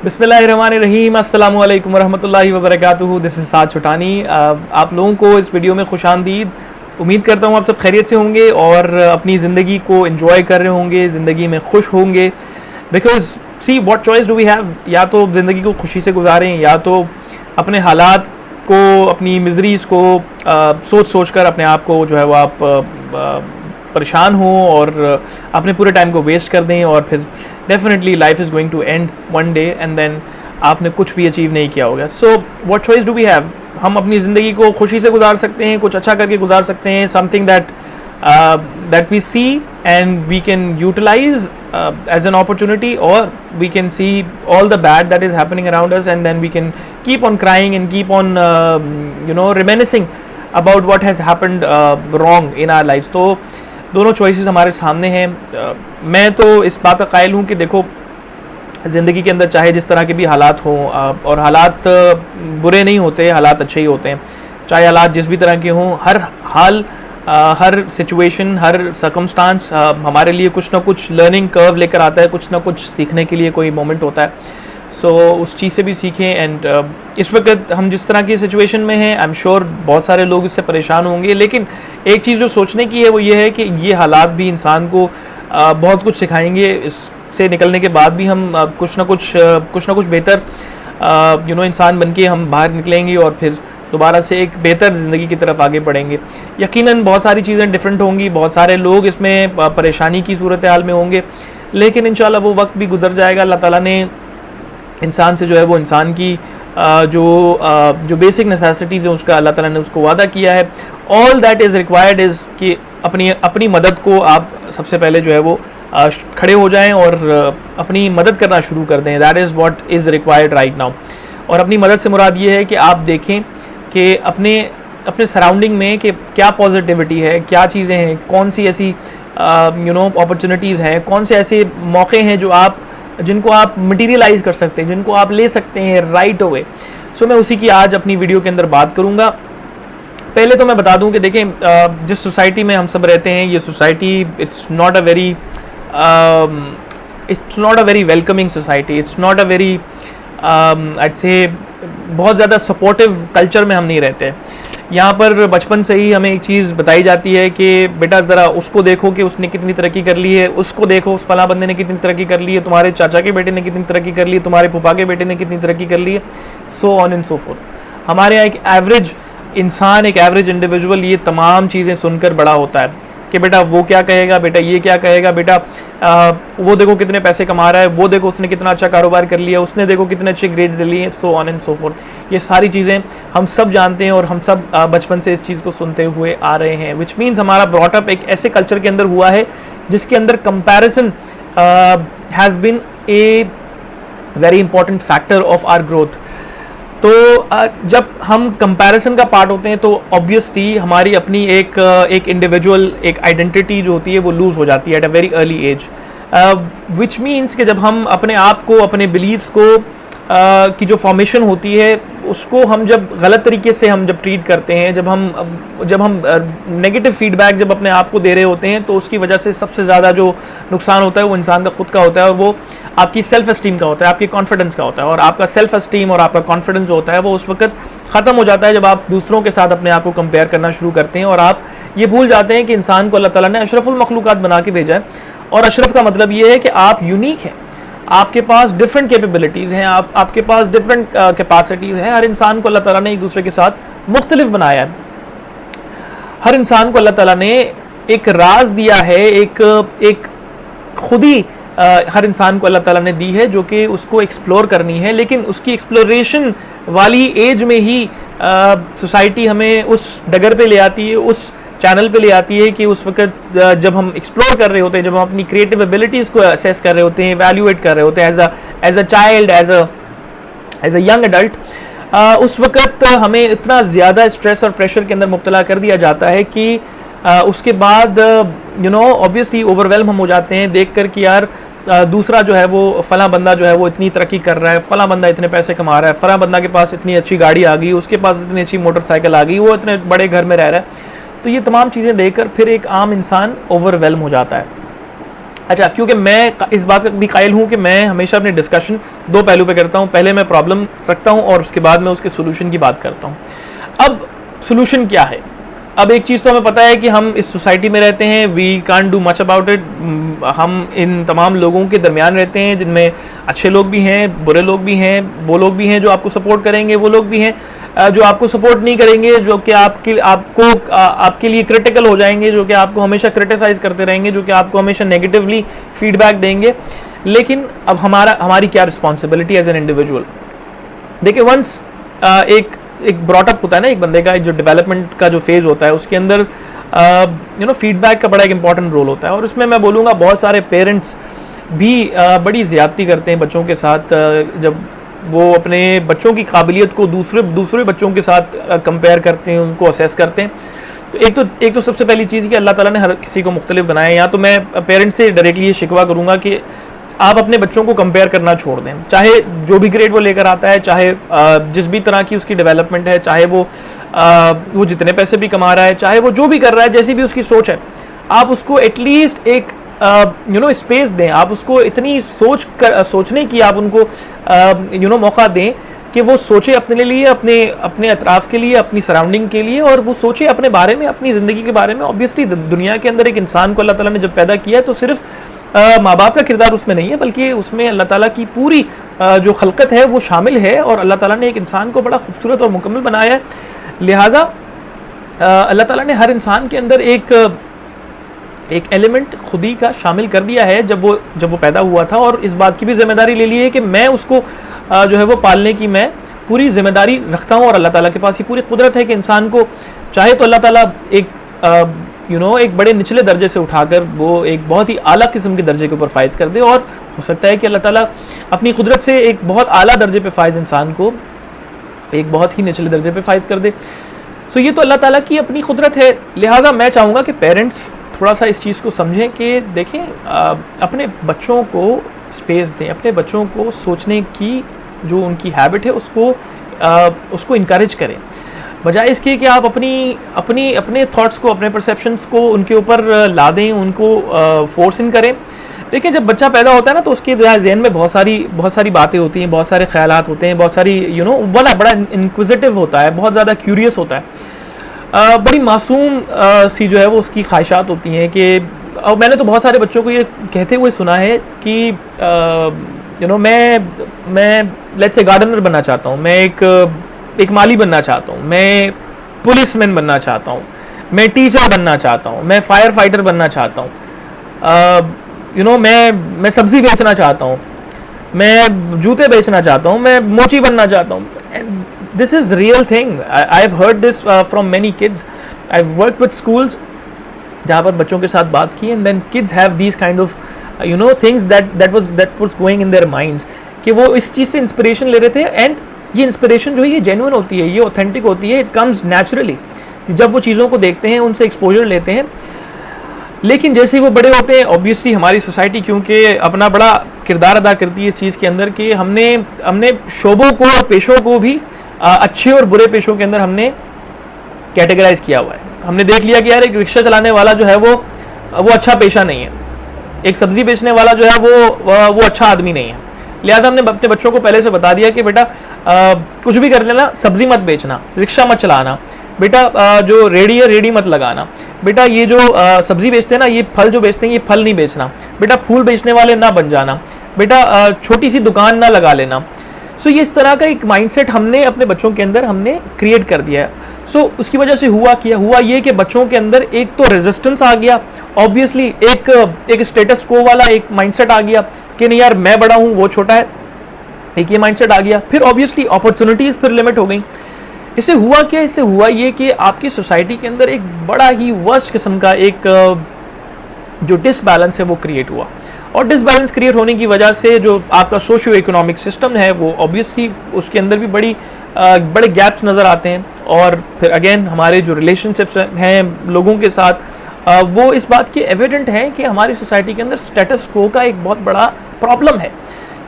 बिस्मिल्लाहिर्रहमानिर्रहीम, अस्सलामु अलैकुम वरहमतुल्लाहि वबरकातुहू। दिस इज़ साद छोटानी। आप लोगों को इस वीडियो में खुशामदीद। उम्मीद करता हूँ आप सब खैरियत से होंगे और अपनी ज़िंदगी को एंजॉय कर रहे होंगे, ज़िंदगी में खुश होंगे। Because see what choice do we have, या तो ज़िंदगी को खुशी से गुजारें या तो अपने हालात को, अपनी मिजरीज़ को सोच सोच कर अपने आप को जो है वो आप परेशान हो और अपने पूरे टाइम को वेस्ट कर दें और फिर definitely life is going to end one day and then आपने कुछ भी अचीव नहीं किया होगा। So what choice do we have, हम अपनी ज़िंदगी को खुशी से गुजार सकते हैं, कुछ अच्छा करके गुजार सकते हैं, something that we see and we can utilise as an opportunity, or we can see all the bad that is happening around us and then we can keep on crying and keep on reminiscing about what has happened wrong in our lives. तो दोनों choices हमारे सामने हैं। मैं तो इस बात का कायल हूँ कि देखो, ज़िंदगी के अंदर चाहे जिस तरह के भी हालात हों, और हालात बुरे नहीं होते, हालात अच्छे ही होते हैं। चाहे हालात जिस भी तरह के हों, हर हाल, हर सिचुएशन, हर सर्कमस्टांस हमारे लिए कुछ ना कुछ लर्निंग कर्व लेकर आता है, कुछ ना कुछ सीखने के लिए कोई मोमेंट होता है। सो उस चीज़ से भी सीखें। एंड इस वक्त हम जिस तरह की सिचुएशन में हैं, आई एम श्योर बहुत सारे लोग इससे परेशान होंगे, लेकिन एक चीज़ जो सोचने की है वो ये है कि ये हालात भी इंसान को बहुत कुछ सिखाएंगे। इससे निकलने के बाद भी हम कुछ ना कुछ बेहतर इंसान बन के हम बाहर निकलेंगे और फिर दोबारा से एक बेहतर ज़िंदगी की तरफ आगे बढ़ेंगे। यकीनन बहुत सारी चीज़ें डिफरेंट होंगी, बहुत सारे लोग इसमें परेशानी की सूरत हाल में होंगे, लेकिन इंशाल्लाह वो वक्त भी गुजर जाएगा। अल्लाह ताला ने इंसान से जो है वो इंसान की जो बेसिक नेसेसिटीज़ हैं उसका अल्लाह ताला ने उसको वादा किया है। All that is required is कि अपनी मदद को आप सबसे पहले जो है वो खड़े हो जाएं और अपनी मदद करना शुरू कर दें। That is what is required right now. और अपनी मदद से मुराद ये है कि आप देखें कि अपने सराउंडिंग में कि क्या पॉजिटिविटी है, क्या चीज़ें हैं, कौन सी ऐसी अपॉर्चुनिटीज़ हैं, कौन से ऐसे मौके हैं जिनको आप मटीरियलाइज़ कर सकते हैं, जिनको आप ले सकते हैं राइट अवे। सो मैं उसी की आज अपनी वीडियो के अंदर बात करूँगा। पहले तो मैं बता दूं कि देखें, जिस सोसाइटी में हम सब रहते हैं, ये society it's not a very welcoming society, it's not a very I'd say बहुत ज़्यादा सपोर्टिव कल्चर में हम नहीं रहते। यहाँ पर बचपन से ही हमें एक चीज़ बताई जाती है कि बेटा ज़रा उसको देखो कि उसने कितनी तरक्की कर ली है, उसको देखो उस फला बंदे ने कितनी तरक्की कर ली है, तुम्हारे चाचा के बेटे ने कितनी तरक्की कर ली है, तुम्हारे फूफा के बेटे ने कितनी तरक्की कर ली है, so on and so fourth. हमारे यहाँ एक एवरेज इंसान, एक एवरेज इंडिविजुअल ये तमाम चीज़ें सुनकर बड़ा होता है कि बेटा वो क्या कहेगा, बेटा ये क्या कहेगा, बेटा वो देखो कितने पैसे कमा रहा है, वो देखो उसने कितना अच्छा कारोबार कर लिया, उसने देखो कितने अच्छे ग्रेड्स लिए, so on and so fourth. ये सारी चीज़ें हम सब जानते हैं और हम सब बचपन से इस चीज़ को सुनते हुए आ रहे हैं, विच मीन्स हमारा ब्रॉटअप एक ऐसे कल्चर के अंदर हुआ है जिसके अंदर comparison has been a very important factor of our growth. तो जब हम कंपैरिजन का पार्ट होते हैं तो ऑब्वियसली हमारी अपनी एक इंडिविजुअल एक आइडेंटिटी जो होती है वो लूज़ हो जाती है at a very early age, which means कि जब हम अपने आप को, अपने बिलीव्स को की जो फॉर्मेशन होती है उसको हम जब गलत तरीके से हम जब ट्रीट करते हैं, जब हम नेगेटिव फीडबैक जब अपने आप को दे रहे होते हैं, तो उसकी वजह से सबसे ज़्यादा जो नुकसान होता है वो इंसान का खुद का होता है और वो आपकी सेल्फ एस्टीम का होता है, आपकी कॉन्फिडेंस का होता है। और आपका सेल्फ एस्टीम और आपका कॉन्फिडेंस जो होता है वो उस वक्त ख़त्म हो जाता है जब आप दूसरों के साथ अपने आप को कंपेयर करना शुरू करते हैं और आप ये भूल जाते हैं कि इंसान को अल्लाह ताला ने अशरफुल मखलूक़ात बना के भेजा है। और अशरफ का मतलब ये है कि आप यूनिक हैं, आपके पास डिफरेंट कैपेबिलिटीज़ हैं, आपके पास डिफरेंट कैपेसिटीज़ हैं। हर इंसान को अल्लाह ताला ने एक दूसरे के साथ मुख्तलिफ बनाया है। हर इंसान को अल्लाह ताला ने एक राज दिया है, एक खुद ही हर इंसान को अल्लाह ताला ने दी है जो कि उसको एक्सप्लोर करनी है, लेकिन उसकी एक्सप्लोरेशन वाली एज में ही सोसाइटी हमें उस डगर पे ले आती है, उस चैनल पे ले आती है कि उस वक्त जब हम एक्सप्लोर कर रहे होते हैं, जब हम अपनी क्रिएटिव एबिलिटीज़ को असेस कर रहे होते हैं, वैल्यूएट कर रहे होते हैं as a child, as a young adult, उस वक्त हमें इतना ज़्यादा स्ट्रेस और प्रेशर के अंदर मुब्तला कर दिया जाता है कि उसके बाद ऑब्वियसली ओवरवेल्म हम हो जाते हैं देख कर कि यार दूसरा जो है वो फ़लाँ बंदा जो है वो इतनी तरक्की कर रहा है, फ़लाँ बंदा इतने पैसे कमा रहा है, फ़लाँ बंदा के पास इतनी अच्छी गाड़ी आ गई, उसके पास इतनी अच्छी मोटरसाइकिल आ गई, वो इतने बड़े घर में रह रहा है। तो ये तमाम चीज़ें देखकर फिर एक आम इंसान ओवरवेल्म हो जाता है। अच्छा, क्योंकि मैं इस बात का भी कायल हूँ कि मैं हमेशा अपने डिस्कशन दो पहलू पे करता हूँ। पहले मैं प्रॉब्लम रखता हूँ और उसके बाद मैं उसके सोल्यूशन की बात करता हूँ। अब सोल्यूशन क्या है? अब एक चीज़ तो हमें पता है कि हम इस सोसाइटी में रहते हैं, we can't do much about it. हम इन तमाम लोगों के दरमियान रहते हैं, जिनमें अच्छे लोग भी हैं, बुरे लोग भी हैं, वो लोग भी हैं जो आपको सपोर्ट करेंगे, वो लोग भी हैं जो आपको सपोर्ट नहीं करेंगे, जो कि आपके लिए क्रिटिकल हो जाएंगे, जो कि आपको हमेशा क्रिटिसाइज करते रहेंगे, जो कि आपको हमेशा नेगेटिवली फीडबैक देंगे। लेकिन अब हमारी क्या रिस्पॉन्सिबिलिटी एज एन इंडिविजुअल? देखिए, वंस एक ब्रॉटअप होता है ना एक बंदे का, जो डेवलपमेंट का जो फेज़ होता है, उसके अंदर फीडबैक का बड़ा एक इंपॉर्टेंट रोल होता है। और उसमें मैं बोलूँगा बहुत सारे पेरेंट्स भी बड़ी ज़्यादती करते हैं बच्चों के साथ, जब वो अपने बच्चों की काबिलियत को दूसरे बच्चों के साथ कंपेयर करते हैं, उनको असेस करते हैं। तो एक तो सबसे पहली चीज़ कि अल्लाह ताला ने हर किसी को मुख्तलिफ बनाया है। या तो मैं पेरेंट्स से डायरेक्टली ये शिकवा करूँगा कि आप अपने बच्चों को कंपेयर करना छोड़ दें, चाहे जो भी ग्रेड वो लेकर आता है, चाहे जिस भी तरह की उसकी डेवलपमेंट है, चाहे वो जितने पैसे भी कमा रहा है, चाहे वो जो भी कर रहा है, जैसी भी उसकी सोच है, आप उसको एटलीस्ट एक स्पेस दें। आप उसको इतनी सोचने की आप उनको मौका दें कि वो सोचे अपने लिए, अपने अतराफ़ के लिए, अपनी सराउंडिंग के लिए, और वो सोचे अपने बारे में, अपनी ज़िंदगी के बारे में। ऑब्वियसली दुनिया के अंदर एक इंसान को अल्लाह ताला ने जब पैदा किया है तो सिर्फ माँ बाप का किरदार उसमें नहीं है, बल्कि उसमें अल्लाह ताला की पूरी जो खलकत है वो शामिल है। और अल्लाह ताला ने एक इंसान को बड़ा खूबसूरत और मुकम्मल बनाया है। लिहाजा अल्लाह ताला ने हर इंसान के अंदर एक एलिमेंट खुदी का शामिल कर दिया है जब वो पैदा हुआ था, और इस बात की भी जिम्मेदारी ले ली है कि मैं उसको जो है वो पालने की मैं पूरी जिम्मेदारी रखता हूँ। और अल्लाह ताला के पास ये पूरी कुदरत है कि इंसान को चाहे तो अल्लाह ताला एक बड़े निचले दर्जे से उठाकर वो एक बहुत ही आला किस्म के दर्जे के ऊपर फाइज कर दे, और हो सकता है कि अल्लाह ताला अपनी कुदरत से एक बहुत आला दर्जे पे फाइज इंसान को एक बहुत ही निचले दर्जे पे फाइज कर दे। सो ये तो अल्लाह ताला की अपनी कुदरत है। लिहाजा मैं चाहूँगा कि पेरेंट्स थोड़ा सा इस चीज़ को समझें कि देखें, अपने बच्चों को स्पेस दें, अपने बच्चों को सोचने की जो उनकी हैबिट है उसको इनकरेज करें, बजाय इसके कि आप अपने थॉट्स को, अपने परसेप्शंस को उनके ऊपर ला दें, उनको फोर्स इन करें। देखिए, जब बच्चा पैदा होता है ना, तो उसके जहन में बहुत सारी बातें होती हैं, बहुत सारे ख्यालात होते हैं, बहुत सारी बड़ा इंक्विजिटिव होता है, बहुत ज़्यादा क्यूरियस होता है, बड़ी मासूम सी जो है वो उसकी ख्वाहिशात होती हैं। कि और मैंने तो बहुत सारे बच्चों को ये कहते हुए सुना है कि मैं लेट्स से गार्डनर बनना चाहता हूँ, मैं एक माली बनना चाहता हूँ, मैं पुलिसमैन बनना चाहता हूँ, मैं टीचर बनना चाहता हूँ, मैं फायर फाइटर बनना चाहता हूँ, मैं सब्ज़ी बेचना चाहता हूँ, मैं जूते बेचना चाहता हूँ, मैं मोची बनना चाहता हूँ। This is real thing. I have heard this from many kids. I have worked with schools जहाँ पर बच्चों के साथ बात की, and then kids have these kind of things that was going in their minds, कि वो इस चीज़ से इंस्पिरेशन ले रहे थे। एंड ये इंस्पिरेशन जो है ये जेन्युइन होती है, ये ऑथेंटिक होती है, इट कम्स नेचुरली जब वो चीज़ों को देखते हैं, उनसे एक्सपोजर लेते हैं। लेकिन जैसे ही वो बड़े होते हैं, ऑब्वियसली हमारी सोसाइटी क्योंकि अपना बड़ा किरदार अदा करती है इस चीज़ के अंदर, कि हमने शोबों को और पेशों को भी अच्छे और बुरे पेशों के अंदर हमने कैटेगराइज किया हुआ है। हमने देख लिया कि यार एक रिक्शा चलाने वाला जो है वो अच्छा पेशा नहीं है, एक सब्ज़ी बेचने वाला जो है वो अच्छा आदमी नहीं है। लिहाजा हमने अपने बच्चों को पहले से बता दिया कि बेटा कुछ भी कर लेना, सब्ज़ी मत बेचना, रिक्शा मत चलाना, बेटा जो रेडी है रेडी मत लगाना, बेटा ये जो सब्ज़ी बेचते हैं ना, ये फल जो बेचते हैं ये फल नहीं बेचना, बेटा फूल बेचने वाले ना बन जाना, बेटा छोटी सी दुकान ना लगा लेना। सो ये इस तरह का एक माइंडसेट हमने अपने बच्चों के अंदर हमने क्रिएट कर दिया है। सो उसकी वजह से हुआ ये कि बच्चों के अंदर एक तो रेजिस्टेंस आ गया, ऑब्वियसली एक स्टेटस को वाला एक माइंडसेट आ गया कि नहीं यार मैं बड़ा हूँ वो छोटा है, एक ये माइंडसेट आ गया। फिर ऑब्वियसली अपॉर्चुनिटीज़ फिर लिमिट हो गई। इससे हुआ क्या? इससे हुआ ये कि आपकी सोसाइटी के अंदर एक बड़ा ही वर्स्ट किस्म का एक जो डिसबैलेंस है वो क्रिएट हुआ, और डिसबैलेंस क्रिएट होने की वजह से जो आपका सोशियो इकोनॉमिक सिस्टम है वो ऑब्वियसली उसके अंदर भी बड़े गैप्स नज़र आते हैं। और फिर अगेन हमारे जो रिलेशनशिप्स हैं लोगों के साथ वो इस बात के एविडेंट हैं कि हमारी सोसाइटी के अंदर स्टेटस को का एक बहुत बड़ा प्रॉब्लम है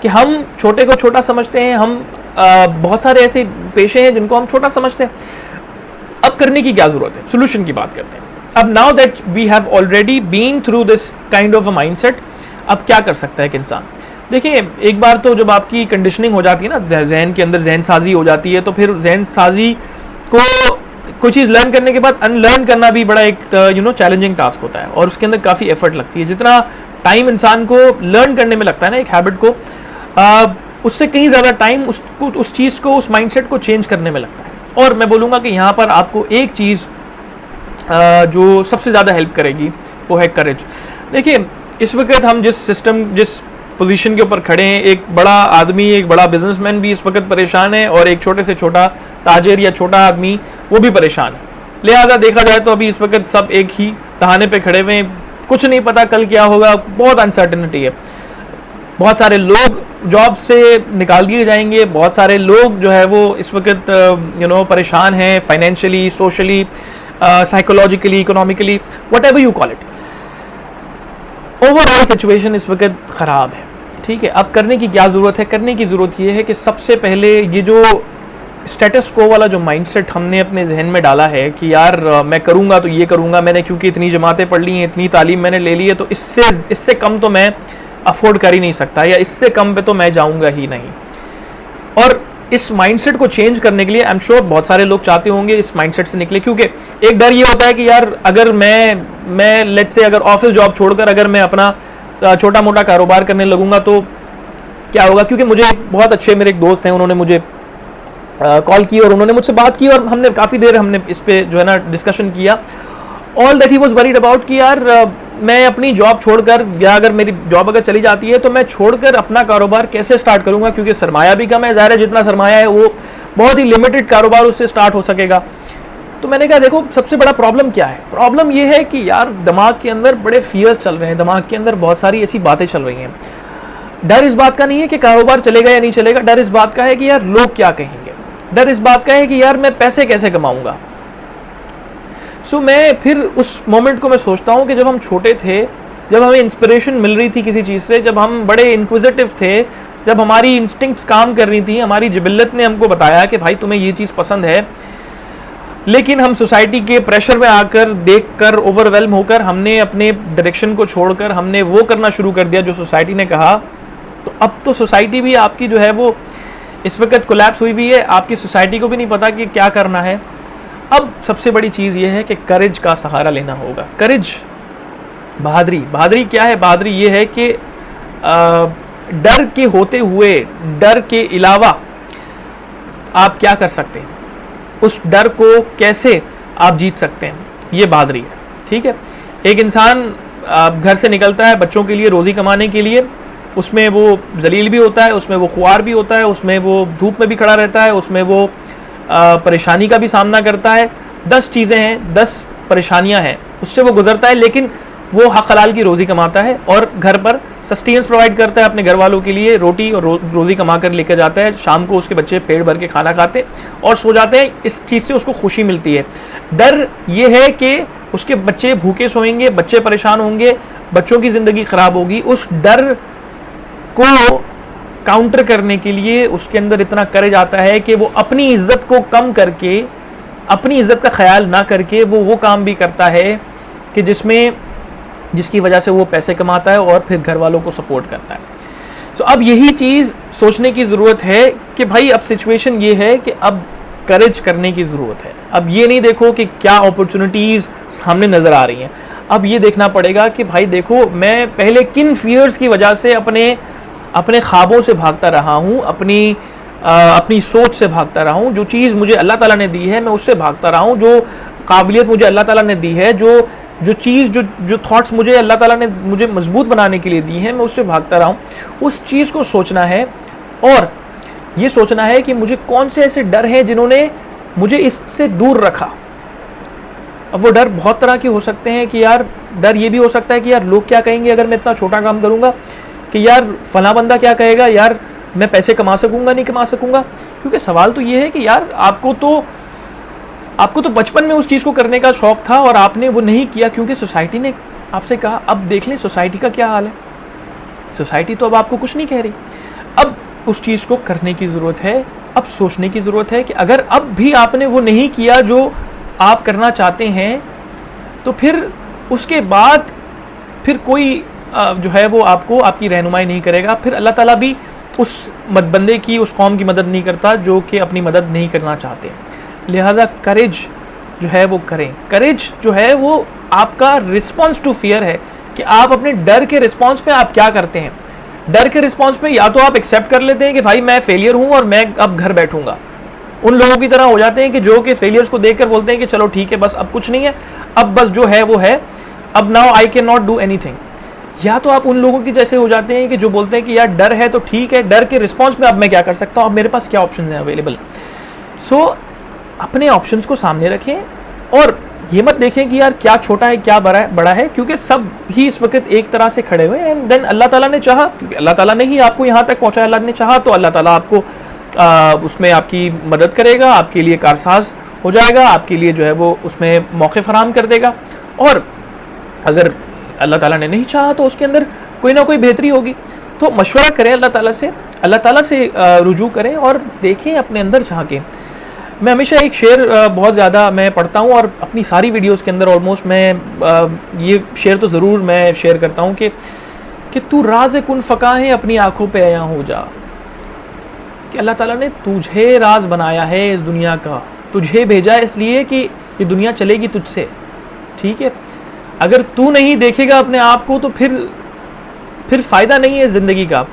कि हम छोटे को छोटा समझते हैं। हम बहुत सारे ऐसे पेशे हैं जिनको हम छोटा समझते हैं। अब करने की क्या ज़रूरत है? सोल्यूशन की बात करते हैं। अब now that we have already been through this kind of a mindset, अब क्या कर सकता है एक इंसान? देखिए, एक बार तो जब आपकी कंडीशनिंग हो जाती है ना, जहन के अंदर जहन साजी हो जाती है, तो फिर जहन साजी को कोई चीज़ लर्न करने के बाद अनलर्न करना भी बड़ा एक चैलेंजिंग टास्क होता है, और उसके अंदर काफ़ी एफर्ट लगती है। जितना टाइम इंसान को लर्न करने में लगता है ना एक हैबिट को, उससे कहीं ज़्यादा टाइम उस चीज़ को, उस माइंडसेट को चेंज करने में लगता है। और मैं बोलूँगा कि यहाँ पर आपको एक चीज़ जो सबसे ज़्यादा हेल्प करेगी वो है करेज। देखिए, इस वक्त हम जिस पोजीशन के ऊपर खड़े हैं, एक बड़ा आदमी, एक बड़ा बिजनेसमैन भी इस वक्त परेशान है, और एक छोटे से छोटा ताजिर या छोटा आदमी वो भी परेशान है। लिहाजा देखा जाए तो अभी इस वक्त सब एक ही तहाने पे खड़े हुए हैं, कुछ नहीं पता कल क्या होगा, बहुत अनसर्टेनिटी है। बहुत सारे लोग जॉब से निकाल दिए जाएंगे, बहुत सारे लोग जो है वो इस वक्त परेशान हैं, financially, socially, psychologically, economically, what ever you call it. Overall situation इस वक्त ख़राब है, ठीक है। अब करने की क्या ज़रूरत है? करने की ज़रूरत ये है कि सबसे पहले ये जो स्टेटस को वाला जो माइंडसेट हमने अपने जहन में डाला है कि यार मैं करूँगा तो ये करूँगा, मैंने क्योंकि इतनी जमातें पढ़ ली हैं, इतनी तालीम मैंने ले ली है, तो इससे कम तो मैं अफोर्ड कर ही नहीं सकता, या इससे कम पे तो मैं जाऊँगा ही नहीं। और इस माइंडसेट को चेंज करने के लिए आई एम श्योर बहुत सारे लोग चाहते होंगे इस माइंडसेट से निकले, क्योंकि एक डर ये होता है कि यार अगर मैं लेट्स से अगर ऑफिस जॉब छोड़कर अगर मैं अपना छोटा मोटा कारोबार करने लगूंगा तो क्या होगा। क्योंकि मुझे बहुत अच्छे मेरे एक दोस्त हैं, उन्होंने मुझे कॉल की और उन्होंने मुझसे बात की, और हमने काफ़ी देर हमने इस पर जो है ना डिस्कशन किया। All that he was worried about कि यार मैं अपनी जॉब छोड़कर, या अगर मेरी जॉब अगर चली जाती है तो मैं छोड़कर अपना कारोबार कैसे स्टार्ट करूंगा, क्योंकि सरमाया भी कम है, ज़ाहिर है जितना सरमाया है वो बहुत ही लिमिटेड कारोबार उससे स्टार्ट हो सकेगा। तो मैंने कहा देखो, सबसे बड़ा प्रॉब्लम क्या है? प्रॉब्लम ये है कि यार दिमाग के अंदर बड़े फियर्स चल रहे हैं, दिमाग के अंदर बहुत सारी ऐसी बातें चल रही हैं। डर इस बात का नहीं है कि कारोबार चलेगा या नहीं चलेगा, डर इस बात का है कि यार लोग क्या कहेंगे, डर इस बात का है कि यार मैं पैसे कैसे कमाऊंगा। सो मैं फिर उस मोमेंट को मैं सोचता हूँ कि जब हम छोटे थे, जब हमें इंस्पिरेशन मिल रही थी किसी चीज़ से, जब हम बड़े इंक्विजिटिव थे, जब हमारी इंस्टिंक्ट्स काम कर रही थी, हमारी जिबिल्लत ने हमको बताया कि भाई तुम्हें ये चीज़ पसंद है, लेकिन हम सोसाइटी के प्रेशर में आकर, देखकर, ओवरवेल्म होकर हमने अपने डायरेक्शन को छोड़कर हमने वो करना शुरू कर दिया जो सोसाइटी ने कहा। तो अब तो सोसाइटी भी आपकी जो है वो इस वक्त कोलैप्स हुई भी है, आपकी सोसाइटी को भी नहीं पता कि क्या करना है। अब सबसे बड़ी चीज़ ये है कि करेज का सहारा लेना होगा। करेज, बहादुरी क्या है? बहादुरी ये है कि डर के होते हुए, डर के अलावा आप क्या कर सकते हैं, उस डर को कैसे आप जीत सकते हैं, ये बहादुरी है, ठीक है। एक इंसान घर से निकलता है बच्चों के लिए, रोज़ी कमाने के लिए, उसमें वो जलील भी होता है, उसमें वो खुआर भी होता है, उसमें वो धूप में भी खड़ा रहता है, उसमें वो परेशानी का भी सामना करता है। 10 चीज़ें हैं, 10 परेशानियां हैं, उससे वो गुजरता है, लेकिन वो हक हलाल की रोज़ी कमाता है और घर पर सस्टेनेंस प्रोवाइड करता है अपने घर वालों के लिए, रोटी और रोज़ी कमा कर लेकर जाता है। शाम को उसके बच्चे पेट भर के खाना खाते और सो जाते हैं, इस चीज़ से उसको खुशी मिलती है। डर ये है कि उसके बच्चे भूखे सोएंगे, बच्चे परेशान होंगे, बच्चों की ज़िंदगी ख़राब होगी। उस डर को काउंटर करने के लिए उसके अंदर इतना करेज आता है कि वो अपनी इज्जत को कम करके, अपनी इज्जत का ख्याल ना करके वो काम भी करता है कि जिसकी वजह से वो पैसे कमाता है और फिर घर वालों को सपोर्ट करता है। सो अब यही चीज़ सोचने की ज़रूरत है कि भाई अब सिचुएशन ये है कि अब करेज करने की ज़रूरत है। अब ये नहीं देखो कि क्या अपॉर्चुनिटीज़ सामने नज़र आ रही हैं, अब ये देखना पड़ेगा कि भाई देखो मैं पहले किन फियर्स की वजह से अपने ख्वाबों से भागता रहा हूँ, अपनी सोच से भागता रहा हूँ। जो चीज़ मुझे अल्लाह ताला ने दी है मैं उससे भागता रहा हूँ, जो काबिलियत मुझे अल्लाह ताला ने दी है, जो थॉट्स मुझे अल्लाह ताला ने मुझे मजबूत बनाने के लिए दी हैं, मैं उससे भागता रहा हूँ। उस चीज़ को सोचना है और ये सोचना है कि मुझे कौन से ऐसे डर हैं जिन्होंने मुझे इससे दूर रखा। अब वो डर बहुत तरह के हो सकते हैं कि यार डर ये भी हो सकता है कि यार लोग क्या कहेंगे अगर मैं इतना छोटा काम करूँगा, कि यार फला बंदा क्या कहेगा, यार मैं पैसे कमा सकूँगा नहीं कमा सकूँगा। क्योंकि सवाल तो ये है कि यार आपको तो बचपन में उस चीज़ को करने का शौक़ था और आपने वो नहीं किया क्योंकि सोसाइटी ने आपसे कहा। अब देख लें सोसाइटी का क्या हाल है, सोसाइटी तो अब आपको कुछ नहीं कह रही। अब उस चीज़ को करने की ज़रूरत है, अब सोचने की ज़रूरत है कि अगर अब भी आपने वो नहीं किया जो आप करना चाहते हैं, तो फिर उसके बाद फिर कोई जो है वो आपको आपकी रहनुमाई नहीं करेगा, फिर अल्लाह ताला भी उस बंदे की, उस कौम की मदद नहीं करता जो कि अपनी मदद नहीं करना चाहते। लिहाजा करेज जो है वो करें। करेज जो है वो आपका रिस्पॉन्स टू फियर है कि आप अपने डर के रिस्पॉन्स में आप क्या करते हैं। डर के रिस्पॉन्स में या तो आप एक्सेप्ट कर लेते हैं कि भाई मैं फेलियर हूं और मैं अब घर बैठूंगा, उन लोगों की तरह हो जाते हैं कि जो कि फेलियर्स को देखकर बोलते हैं कि चलो ठीक है बस अब कुछ नहीं है, अब बस जो है वो है, अब now I can not do anything. या तो आप उन लोगों की जैसे हो जाते हैं कि जो बोलते हैं कि यार डर है तो ठीक है, डर के रिस्पॉन्स में अब मैं क्या कर सकता हूँ, अब मेरे पास क्या ऑप्शन है अवेलेबल। सो अपने ऑप्शंस को सामने रखें और ये मत देखें कि यार क्या छोटा है क्या बड़ा है, क्योंकि सब ही इस वक्त एक तरह से खड़े हुए हैं। एंड देन अल्लाह ताला ने चाहा, क्योंकि अल्लाह ताला ने ही आपको यहाँ तक पहुँचाया, अल्लाह ने चाहा तो अल्लाह ताला आपको उसमें आपकी मदद करेगा, आपके लिए कारसाज हो जाएगा, आपके लिए जो है वो उसमें मौके फराम कर देगा। और अगर अल्लाह ताला ने नहीं चाहा तो उसके अंदर कोई ना कोई बेहतरी होगी। तो मशवरा करें अल्लाह ताला से रुजू करें और देखें अपने अंदर झांकें। मैं हमेशा एक शेर बहुत ज़्यादा मैं पढ़ता हूँ और अपनी सारी वीडियोस के अंदर ऑलमोस्ट मैं ये शेर तो ज़रूर मैं शेयर करता हूँ कि तू राज़ कुन फ़क़ाहें अपनी आँखों पे आया हो जा, कि अल्लाह ताला ने तुझे राज बनाया है इस दुनिया का, तुझे भेजा है इसलिए कि ये दुनिया चलेगी तुझसे, ठीक है। अगर तू नहीं देखेगा अपने आप को तो फिर फ़ायदा नहीं है ज़िंदगी का।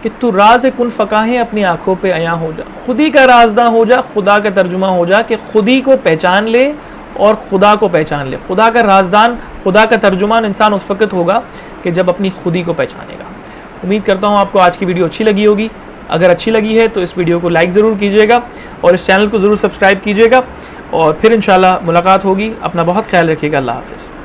कि तू राज कुन फ़क़ाहें अपनी आँखों पे आया हो जा, खुदी का राजदां हो जा, खुदा का तर्जुमा हो जा, कि खुदी को पहचान ले और खुदा को पहचान ले। खुदा का राजदान, खुदा का तर्जुमान इंसान उस वक्त होगा कि जब अपनी खुदी को पहचानेगा। उम्मीद करता हूँ आपको आज की वीडियो अच्छी लगी होगी। अगर अच्छी लगी है तो इस वीडियो को लाइक ज़रूर कीजिएगा और इस चैनल को ज़रूर सब्सक्राइब कीजिएगा और फिर इंशाल्लाह मुलाकात होगी। अपना बहुत ख्याल रखिएगा। अल्लाह हाफ़िज़।